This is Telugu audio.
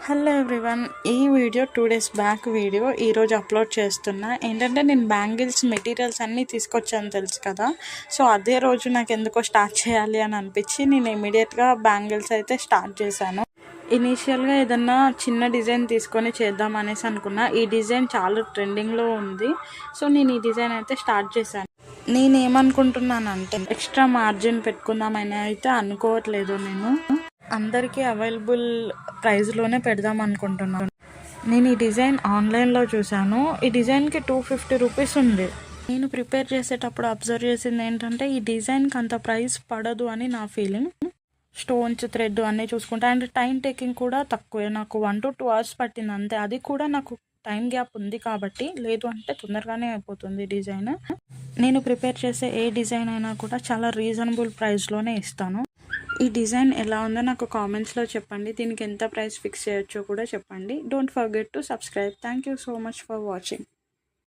హలో ఎవ్రీవన్, ఈ వీడియో 2 డేస్ బ్యాక్ వీడియో ఈరోజు అప్లోడ్ చేస్తున్నా. ఏంటంటే నేను బ్యాంగిల్స్ మెటీరియల్స్ అన్నీ తీసుకొచ్చాను తెలుసు కదా. సో అదే రోజు నాకు ఎందుకో స్టార్ట్ చేయాలి అని అనిపించి నేను ఇమీడియట్గా బ్యాంగిల్స్ అయితే స్టార్ట్ చేశాను. ఇనీషియల్గా ఏదన్నా చిన్న డిజైన్ తీసుకొని చేద్దాం అనేసి అనుకున్నా. ఈ డిజైన్ చాలా ట్రెండింగ్లో ఉంది. సో నేను ఈ డిజైన్ అయితే స్టార్ట్ చేశాను. నేనేమనుకుంటున్నానంటే ఎక్స్ట్రా మార్జిన్ పెట్టుకుందామని అయితే అనుకోవట్లేదు. నేను అందరికీ అవైలబుల్ ప్రైస్లోనే పెడదాం అనుకుంటున్నాను. నేను ఈ డిజైన్ ఆన్లైన్లో చూశాను. ఈ డిజైన్కి 250 రూపీస్ ఉంది. నేను ప్రిపేర్ చేసేటప్పుడు అబ్జర్వ్ చేసింది ఏంటంటే ఈ డిజైన్కి అంత ప్రైస్ పడదు అని నా ఫీలింగ్. స్టోన్స్, థ్రెడ్ అన్నీ చూసుకుంటా. అండ్ టైం టేకింగ్ కూడా తక్కువే. నాకు 1 to 2 hours పట్టింది అంతే. అది కూడా నాకు టైం గ్యాప్ ఉంది కాబట్టి, లేదు అంటే తొందరగానే అయిపోతుంది డిజైన్. నేను ప్రిపేర్ చేసే ఏ డిజైన్ అయినా కూడా చాలా రీజనబుల్ ప్రైస్లోనే ఇస్తాను. ఈ డిజైన్ ఎలా ఉందో నాకు కామెంట్స్లో చెప్పండి. దీనికి ఎంత ప్రైస్ ఫిక్స్ చేయొచ్చో కూడా చెప్పండి. Don't forget to subscribe. Thank you so much for watching.